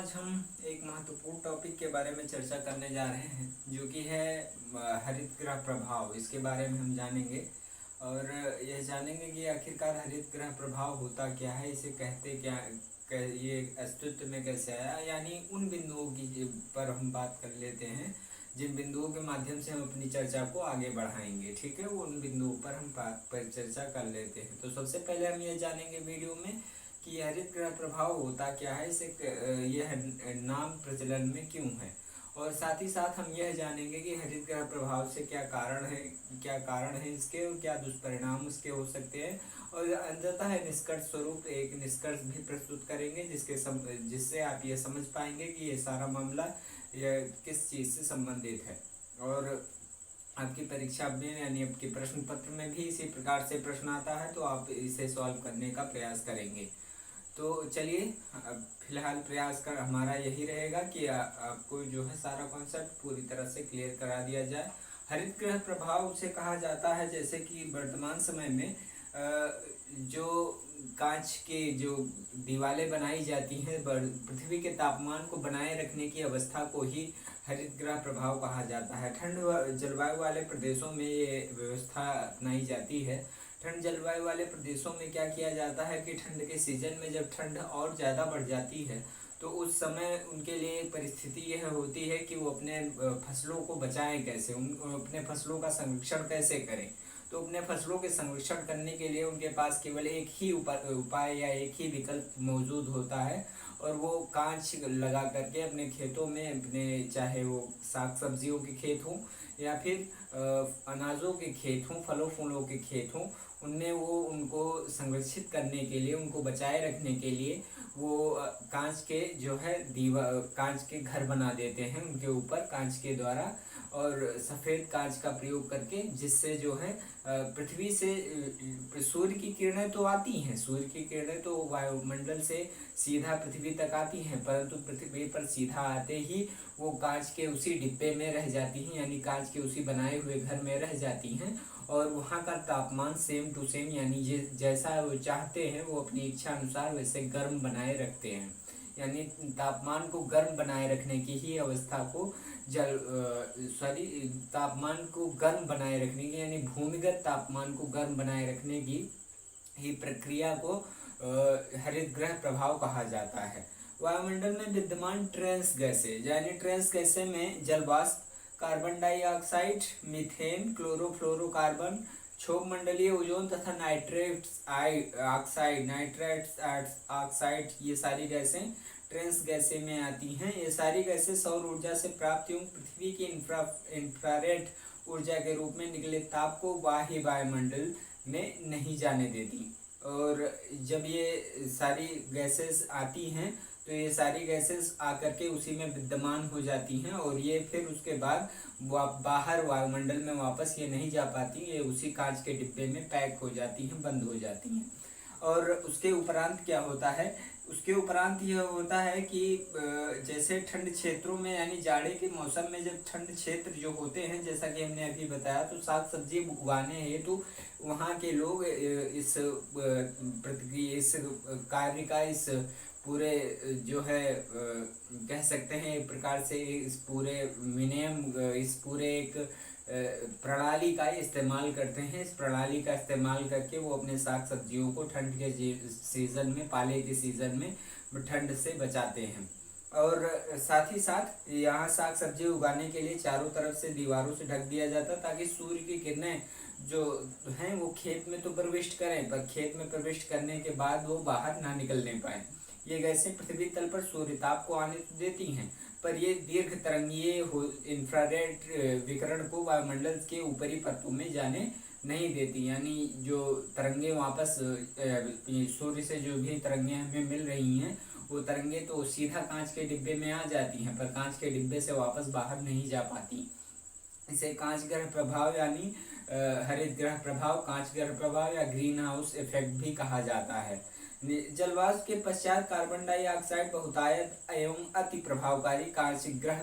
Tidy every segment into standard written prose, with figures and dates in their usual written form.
आज हम एक महत्वपूर्ण टॉपिक के बारे में चर्चा करने जा रहे हैं जो कि है हरित गृह प्रभाव। इसके बारे में हम जानेंगे और यह जानेंगे कि आखिरकार हरित गृह प्रभाव होता क्या है, इसे कहते क्या, ये अस्तित्व में कैसे आया, यानी उन बिंदुओं की पर हम बात कर लेते हैं जिन बिंदुओं के माध्यम से हम अपनी चर्चा को आगे बढ़ाएंगे। ठीक है, वो उन बिंदुओं पर हम बात पर चर्चा कर लेते हैं। तो सबसे पहले हम ये जानेंगे वीडियो में कि हरित गृह प्रभाव होता क्या है, इसे यह नाम प्रचलन में क्यों है, और साथ ही साथ हम यह जानेंगे कि हरित गृह प्रभाव से क्या कारण है इसके, और क्या दुष्परिणाम उसके हो सकते हैं, और अंततः निष्कर्ष स्वरूप एक निष्कर्ष भी प्रस्तुत करेंगे जिससे आप ये समझ पाएंगे कि ये सारा मामला यह किस चीज़ से संबंधित है। और आपकी परीक्षा में यानी आपके प्रश्न पत्र में भी इसी प्रकार से प्रश्न आता है, तो आप इसे सॉल्व करने का प्रयास करेंगे। तो चलिए, फिलहाल प्रयास कर हमारा यही रहेगा कि आपको जो है सारा कॉन्सेप्ट पूरी तरह से क्लियर करा दिया जाए। हरित गृह प्रभाव उसे कहा जाता है जैसे कि वर्तमान समय में जो कांच के जो दीवारें बनाई जाती हैं, पृथ्वी के तापमान को बनाए रखने की अवस्था को ही हरित गृह प्रभाव कहा जाता है। ठंड जलवायु वाले प्रदेशों में ये व्यवस्था अपनाई जाती है। ठंड जलवायु वाले प्रदेशों में क्या किया जाता है कि ठंड के सीजन में जब ठंड और ज़्यादा बढ़ जाती है तो उस समय उनके लिए परिस्थिति यह होती है कि वो अपने फसलों को बचाएं कैसे, अपने फसलों का संरक्षण कैसे करें। तो अपने फसलों के संरक्षण करने के लिए उनके पास केवल एक ही उपाय या एक ही विकल्प मौजूद होता है, और वो कांच लगा करके अपने खेतों में, अपने चाहे वो साग सब्जियों के खेत हों या फिर अनाजों के खेत हों, फलों फूलों के खेत हों, उनमें वो उनको संरक्षित करने के लिए, उनको बचाए रखने के लिए वो कांच के जो है कांच के घर बना देते हैं उनके ऊपर कांच के द्वारा, और सफ़ेद कांच का प्रयोग करके, जिससे जो है पृथ्वी से सूर्य की किरणें तो आती हैं, सूर्य की किरणें तो वायुमंडल से सीधा पृथ्वी तक आती हैं, परंतु पृथ्वी पर सीधा आते ही वो कांच के उसी डिब्बे में रह जाती हैं, यानी कांच के उसी बनाए हुए घर में रह जाती हैं, और वहाँ का तापमान सेम टू सेम, यानी जैसा वो चाहते हैं वो अपनी इच्छा अनुसार वैसे गर्म बनाए रखते हैं। यानी तापमान को गर्म बनाए रखने की ही अवस्था को तापमान को गर्म बनाए रखने की, यानी भूमिगत तापमान को गर्म बनाए रखने की ही प्रक्रिया को हरित गृह प्रभाव कहा जाता है। वायुमंडल में विद्यमान ट्रेंस गैसें, यानी ट्रेंस गैसें में जल वाष्प, कार्बन डाइऑक्साइड, मीथेन, क्लोरोफ्लोरोकार्बन, क्षोभ मंडलीय ओजोन तथा नाइट्रेट्स ऑक्साइड, ये सारी गैसें ट्रेंस गैसें में आती हैं। ये सारी गैसें सौर ऊर्जा से प्राप्त एवं पृथ्वी की इंफ्रारेड ऊर्जा के रूप में निकले ताप को बाह्य वायुमंडल में नहीं जाने देती। और जब ये सारी गैसेस आती हैं तो ये सारी गैसेस आकर के उसी में विद्यमान हो जाती हैं, और ये फिर उसके बाद बाहर वायुमंडल में वापस ये नहीं जा पाती, ये उसी कांच के डिब्बे में पैक हो जाती हैं, बंद हो जाती हैं। और उसके उपरांत क्या होता है, उसके उपरांत यह होता है कि जैसे ठंड क्षेत्रों में, यानी जाड़े के मौसम में जब ठंड क्षेत्र जो होते हैं, जैसा कि हमने अभी बताया, तो साग सब्जी उगाने हेतु वहाँ के लोग इस कार्य का, इस पूरे जो है कह सकते हैं एक प्रकार से, इस पूरे इस पूरे एक प्रणाली का इस्तेमाल करते हैं। इस प्रणाली का इस्तेमाल करके वो अपने साग सब्जियों को ठंड के सीज़न में, पाले के सीज़न में ठंड से बचाते हैं। और साथ ही साथ यहाँ साग सब्जी उगाने के लिए चारों तरफ से दीवारों से ढक दिया जाता, ताकि सूर्य की किरणें जो हैं वो खेत में तो प्रविष्ट करें, पर खेत में प्रविष्ट करने के बाद वो बाहर ना निकलने पाए। ये गैसें पृथ्वी तल पर सूर्य ताप को आने तो देती हैं, पर ये दीर्घ तरंगीय इंफ्रारेड विकिरण को वायुमंडल के ऊपरी परतों में जाने नहीं देती। यानी जो तरंगे वापस सूर्य से जो भी तरंगे हमें मिल रही हैं, वो तरंगे तो सीधा कांच के डिब्बे में आ जाती हैं, पर कांच के डिब्बे से वापस बाहर नहीं जा पाती। इसे कांच ग्रह प्रभाव यानी हरित ग्रह प्रभाव, कांच ग्रह प्रभाव या ग्रीन हाउस इफेक्ट भी कहा जाता है। जलवाष्प के पश्चात कार्बन डाइऑक्साइड बहुतायत एवं अति प्रभावकारी कांच ग्रह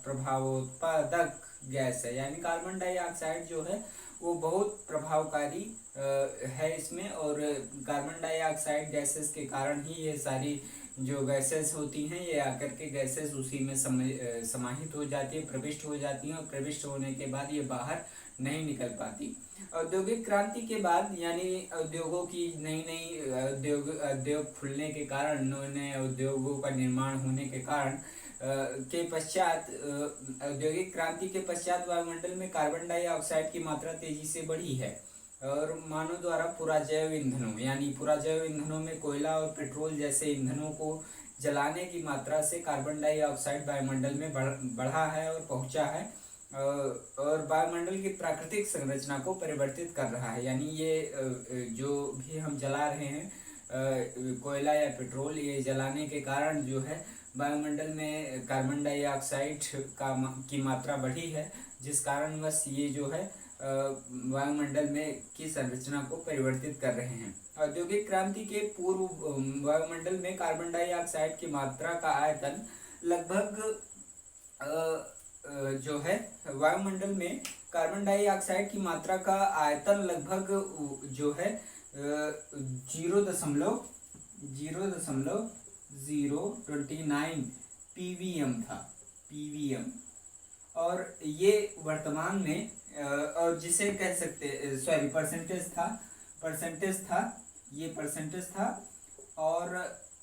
प्रभावोत्पादक गैस है। यानी कार्बन डाइऑक्साइड जो है वो बहुत प्रभावकारी है इसमें, और कार्बन डाइऑक्साइड गैसेस के कारण ही ये सारी जो गैसेस होती हैं ये आकर के गैसेस उसी में समाहित हो जाती है, प्रविष्ट हो जाती हैं, और प्रविष्ट होने के बाद ये बाहर नहीं निकल पाती। औद्योगिक क्रांति के बाद यानी उद्योगों की नई नई उद्योग खुलने के कारण, नए नए उद्योगों का निर्माण होने के कारण के पश्चात, औद्योगिक क्रांति के पश्चात वायुमंडल में कार्बन डाइऑक्साइड की मात्रा तेजी से बढ़ी है, और मानव द्वारा पुराजैव ईंधनों यानी पुराजैव ईंधनों में कोयला और पेट्रोल जैसे ईंधनों को जलाने की मात्रा से कार्बन डाइऑक्साइड वायुमंडल में बढ़ा है और पहुंचा है, और वायुमंडल की प्राकृतिक संरचना को परिवर्तित कर रहा है। यानी ये जो भी हम जला रहे हैं कोयला या पेट्रोल, ये जलाने के कारण जो है वायुमंडल में कार्बन डाइऑक्साइड की मात्रा बढ़ी है, जिस कारणवश ये जो है वायुमंडल में की संरचना को परिवर्तित कर रहे हैं। औद्योगिक क्रांति के पूर्व वायुमंडल में कार्बन डाइऑक्साइड की मात्रा का आयतन लगभग जो है वायुमंडल में कार्बन डाइऑक्साइड की मात्रा का आयतन लगभग जो है 0.029 पीवीएम था, पीवीएम। और ये वर्तमान में और जिसे कह सकते सॉरी परसेंटेज था, ये परसेंटेज था। और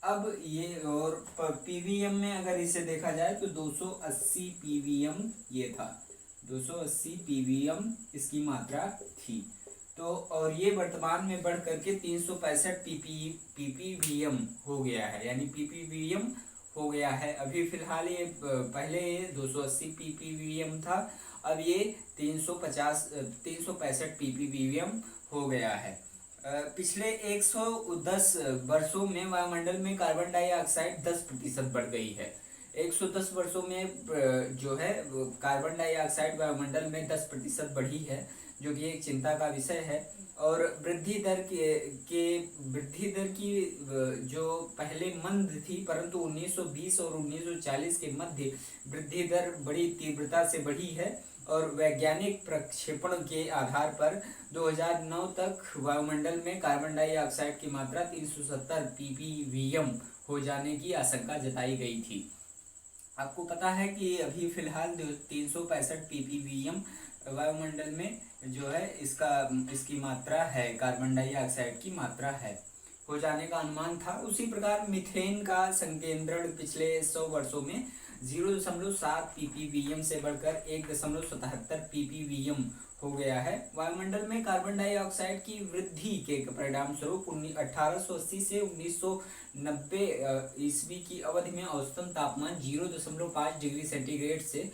अब ये और पीवीएम में अगर इसे देखा जाए तो 280 पीवीएम ये था, 280 पीवीएम इसकी मात्रा थी। तो और ये वर्तमान में बढ़ करके 365 पीपीवीएम हो गया है, यानी पीपीवीएम हो गया है। अभी फिलहाल ये पहले 280 पीपीवीएम था, अब ये 365 पीपीवीएम हो गया है। पिछले 110 वर्षों में वायुमंडल में कार्बन डाइऑक्साइड 10% बढ़ गई है। 110 वर्षों में जो है कार्बन डाइऑक्साइड वायुमंडल में 10% बढ़ी है, जो कि एक चिंता का विषय है। और वृद्धि दर की जो पहले मंद थी, परंतु 1920 और 1940 के मध्य वृद्धि दर बड़ी तीव्रता से बढ़ी है, और वैज्ञानिक प्रक्षेपण के आधार पर 2009 तक वायुमंडल में कार्बन डाइऑक्साइड की मात्रा 370 पीपीवीएम हो जाने की आशंका जताई गई थी। आपको पता है कि अभी फिलहाल 365 पीपीवीएम वायुमंडल में जो है इसकी मात्रा है, कार्बन डाइऑक्साइड की मात्रा है, हो जाने का अनुमान था। उसी प्रकार मीथेन का संकेंद्रण पिछले 100 वर्षों में 0.7 पीपीवीएम से बढ़कर 1.77 पीपीवीएम हो गया है। वायुमंडल में कार्बन डाइऑक्साइड की वृद्धि के परिणाम स्वरूप 1880 से 1990 ईस्वी की अवधि में औसतन तापमान 0.5 डिग्री सेंटीग्रेड से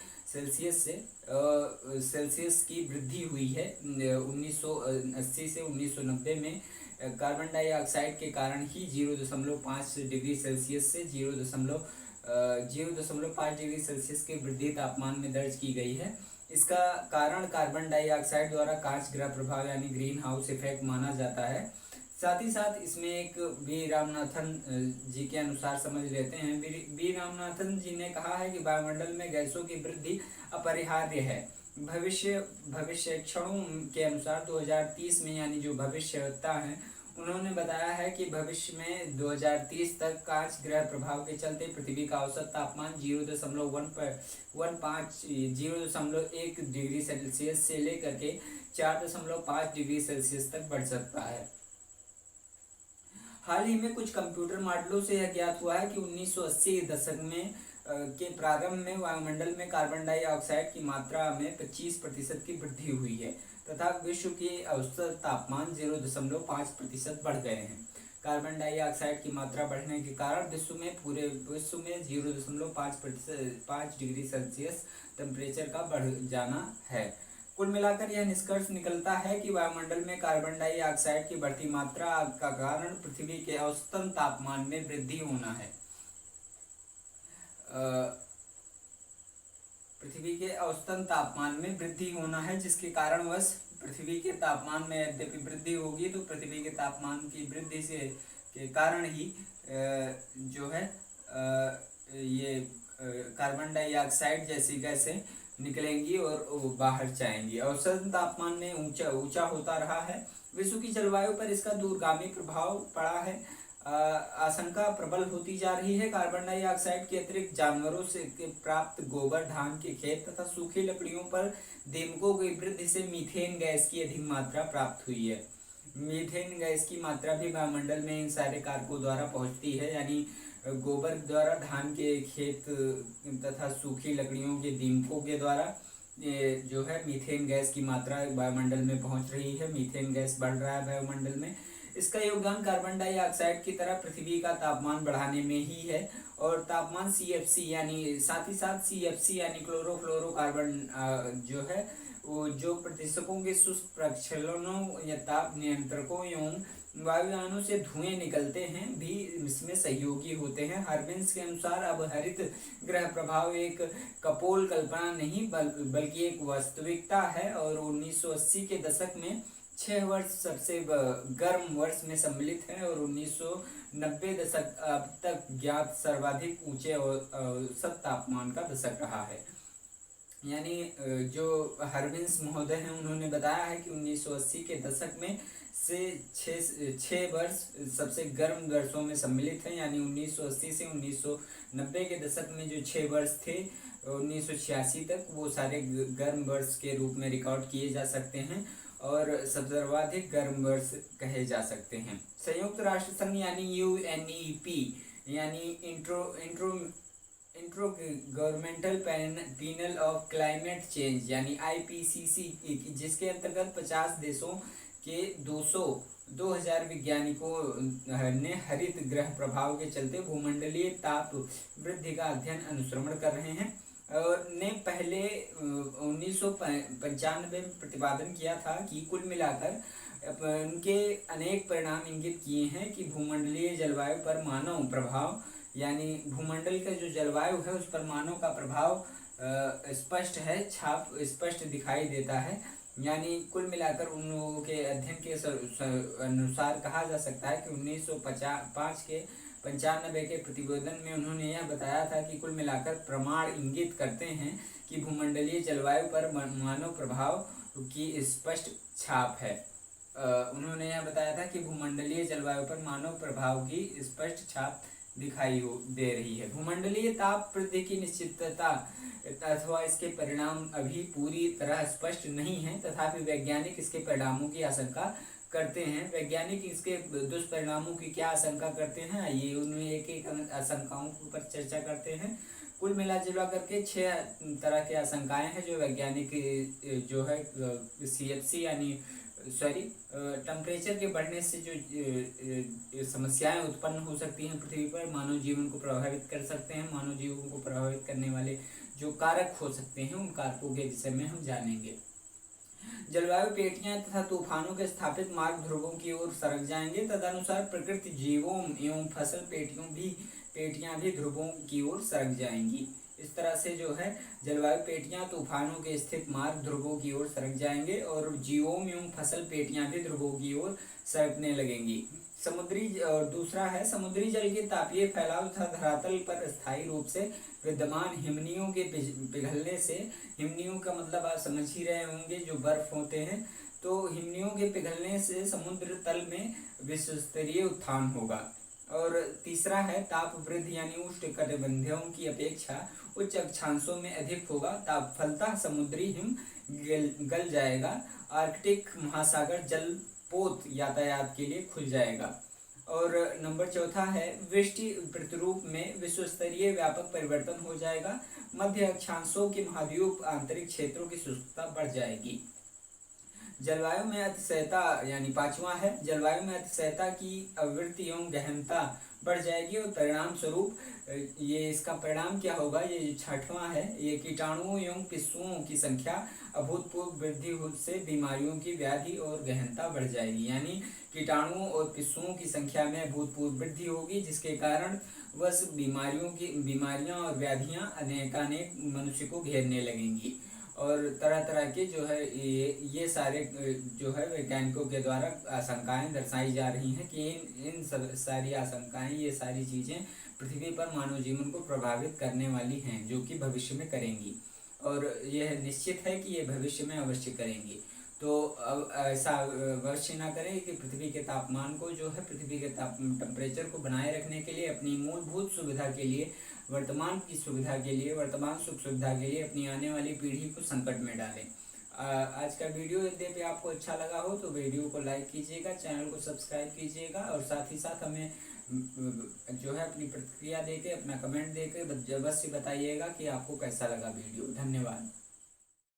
सेल्सियस की वृद्धि हुई है। 1980 से 1990 में कार्बन डाइऑक्साइड के कारण ही 0.5 डिग्री सेल्सियस से 0.5 डिग्री सेल्सियस के वृद्धि तापमान में दर्ज की गई है। इसका कारण कार्बन डाइऑक्साइड द्वारा कांच ग्रह प्रभाव यानी ग्रीन हाउस इफेक्ट माना जाता है। साथ ही साथ इसमें एक बी रामनाथन जी के अनुसार समझ लेते हैं। बी रामनाथन जी ने कहा है कि वायुमंडल में गैसों की वृद्धि अपरिहार्य है। भविष्यक्षणों के अनुसार 2030 में, यानी जो भविष्यवक्ता हैं, उन्होंने बताया है कि भविष्य में 2030 तक कांच ग्रह प्रभाव के चलते पृथ्वी का औसत तापमान 0.1 डिग्री सेल्सियस से लेकर के 4.5 डिग्री सेल्सियस तक बढ़ सकता है। हाल ही में कुछ कंप्यूटर मॉडलों से यह ज्ञात हुआ है कि 1980 दशक में के प्रारंभ में वायुमंडल में कार्बन डाइऑक्साइड की मात्रा में 25% की वृद्धि हुई है, तथा विश्व के औसत तापमान 0.5% बढ़ गए हैं। कार्बन डाइऑक्साइड की मात्रा बढ़ने के कारण पूरे विश्व में 0.5 डिग्री सेल्सियस टेम्परेचर का बढ़ जाना है। कुल मिलाकर यह निष्कर्ष निकलता है कि वायुमंडल में कार्बन डाइऑक्साइड की बढ़ती मात्रा का कारण पृथ्वी के औसतन तापमान में वृद्धि होना है। पृथ्वी के औसतन तापमान में वृद्धि होना है, जिसके कारणवश पृथ्वी के तापमान में यद्यपि वृद्धि होगी, तो पृथ्वी के तापमान की वृद्धि से के कारण ही जो है ये कार्बन डाइऑक्साइड जैसी गैसें निकलेंगी और वो बाहर जाएंगी। औसतन तापमान में ऊंचा होता रहा है। विश्व की जलवायु पर इसका दूरगामी प्रभाव पड़ा है। आशंका प्रबल होती जा रही है। कार्बन डाइऑक्साइड के अतिरिक्त जानवरों से प्राप्त गोबर, धान के खेत तथा सूखी लकड़ियों पर दीमकों की वृद्धि से मीथेन गैस की अधिक मात्रा प्राप्त हुई है। मीथेन गैस की मात्रा भी वायुमंडल में इन सारे कारकों द्वारा पहुंचती है, यानी गोबर द्वारा, धान के खेत तथा सूखी लकड़ियों के दीमकों के द्वारा जो है मीथेन गैस की मात्रा वायुमंडल में पहुंच रही है। मीथेन गैस बढ़ रहा है वायुमंडल में। इसका योगदान कार्बन डाइऑक्साइड की तरह पृथ्वी का तापमान बढ़ाने में ही है। और तापमान सीएफसी यानी साथ ही साथ सीएफसी यानी क्लोरोफ्लोरोकार्बन जो है वो जो प्रदूषकों के शुष्क प्रक्षालनों या ताप नियंत्रकों एवं वायुयानों से धुएं निकलते हैं भी इसमें सहयोगी होते हैं। हर्बिन्स के अनुसार अब हरित ग्रह प्रभाव एक कपोल कल्पना नहीं बल्कि एक वास्तविकता है। और 1980 के दशक में 6 वर्ष सबसे गर्म वर्ष में सम्मिलित है और 1990 दशक अब तक ज्ञात सर्वाधिक ऊंचे औसत तापमान का दशक रहा है। यानी जो हर्बिन्स महोदय हैं उन्होंने बताया है कि 1980 के दशक में से 6 वर्ष सबसे गर्म वर्षों में सम्मिलित हैं। यानी 1980 से 1990 के दशक में जो 6 वर्ष थे 1986 तक, वो सारे गर्म वर्ष के रूप में रिकॉर्ड किए जा सकते हैं और सर्वाधिक गर्म वर्ष कहे जा सकते हैं। संयुक्त राष्ट्र संघ यानी यूएनईपी यानी intro governmental panel of climate change यानी आईपीसीसी, जिसके अंतर्गत 50 देशों के 2000 वैज्ञानिकों ने हरित ग्रह प्रभाव के चलते भूमंडलीय ताप वृद्धि का अध्ययन अनुश्रवण कर रहे हैं। और ने पहले 1995 में प्रतिपादन किया था कि कुल मिलाकर उनके अनेक परिणाम इंगित किए हैं कि भूमंडलीय जलवायु पर मानव प्रभाव, यानी भूमंडल का जो जलवायु है उस पर मानव का प्रभाव स्पष्ट है, छाप स्पष्ट दिखाई देता है। यानी कुल मिलाकर उन लोगों के अध्ययन के अनुसार कहा जा सकता है कि 1995 के 95 के प्रतिवेदन में उन्होंने यह बताया था कि कुल मिलाकर प्रमाण इंगित करते हैं कि भूमंडलीय जलवायु पर मानव प्रभाव की स्पष्ट छाप है। उन्होंने यह बताया था कि भूमंडलीय जलवायु पर मानव प्रभाव की स्पष्ट छाप दिखाई दे रही है। भूमंडलीय ताप वृद्धि की निश्चितता अथवा इसके परिणाम अभी पूरी तरह स्पष्ट नहीं है, तथापि वैज्ञानिक इसके परिणामों की आशंका करते हैं। वैज्ञानिक इसके दुष्परिणामों की क्या आशंका करते हैं, आइए उनमें एक एक आशंकाओं पर चर्चा करते हैं। कुल मिला जुला करके 6 तरह की आशंकाएं हैं जो वैज्ञानिक जो है सीएफसी यानी टेम्परेचर के बढ़ने से जो समस्याएं उत्पन्न हो सकती हैं पृथ्वी पर, मानव जीवन को प्रभावित कर सकते हैं। मानव जीवन को प्रभावित करने वाले जो कारक हो सकते हैं उन कारकों के विषय में हम जानेंगे। जलवायु पेटियां तथा तूफानों के स्थापित मार्ग ध्रुवों की ओर सरक जाएंगे। तदनुसार प्रकृति जीवों एवं फसल पेटियां भी ध्रुवों की ओर सरक जाएंगी। इस तरह से जो है जलवायु पेटियां तूफानों के स्थित मार्ग ध्रुवों की ओर सरक जाएंगे और जीवों एवं फसल पेटियां भी ध्रुवों की ओर सरकने लगेंगी। और दूसरा है समुद्री जल के तापीय फैलाव तथा धरातल पर स्थायी रूप से विद्यमान हिमनियों के पिघलने से, हिमनियों का मतलब आप समझ ही रहे होंगे जो बर्फ होते हैं, तो हिमनियों के पिघलने से समुद्र तल में विश्वस्तरीय उत्थान होगा। और तीसरा है ताप वृद्धि यानी उष्णकटिबंधीयों की अपेक्षा उच्च अक्षांशों में अधिक होगा। ताप फलतः समुद्री हिम गल जाएगा। आर्कटिक महासागर जल पोत यातायात के लिए खुल जाएगा। और नंबर 4 है वृष्टि प्रतिरूप में विश्वस्तरीय व्यापक परिवर्तन हो जाएगा। मध्य अक्षांशों के महाद्वीप आंतरिक क्षेत्रों की शुष्कता बढ़ जाएगी। जलवायु में अतिशयता यानी 5वां है जलवायु में अतिशयता की आवृत्ति एवं गहनता बढ़ जाएगी और परिणाम स्वरूप ये इसका परिणाम क्या होगा, ये 6वां है, ये कीटाणुओं एवं पिस्सुओं की संख्या अभूतपूर्व वृद्धि से बीमारियों की व्याधि और गहनता बढ़ जाएगी। यानी कीटाणुओं और पिस्सुओं की संख्या में अभूतपूर्व वृद्धि होगी, जिसके कारण बस बीमारियां और व्याधियां अनेकानेक मनुष्य को घेरने लगेंगी। और तरह तरह के जो है ये सारे जो है वैज्ञानिकों के द्वारा आशंकाएं दर्शाई जा रही हैं कि इन सारी आशंकाएं, ये सारी चीज़ें पृथ्वी पर मानव जीवन को प्रभावित करने वाली हैं, जो कि भविष्य में करेंगी और यह निश्चित है कि ये भविष्य में अवश्य करेंगी। तो अब ऐसा अवश्य ना करें कि पृथ्वी के तापमान को जो है, पृथ्वी के टेम्परेचर को बनाए रखने के लिए, अपनी मूलभूत सुविधा के लिए, वर्तमान की सुविधा के लिए, वर्तमान सुख सुविधा के लिए अपनी आने वाली पीढ़ी को संकट में डालें। आज का वीडियो यदि आपको अच्छा लगा हो तो वीडियो को लाइक कीजिएगा, चैनल को सब्सक्राइब कीजिएगा और साथ ही साथ हमें जो है अपनी प्रतिक्रिया देके, अपना कमेंट देके अवश्य बताइएगा कि आपको कैसा लगा वीडियो। धन्यवाद।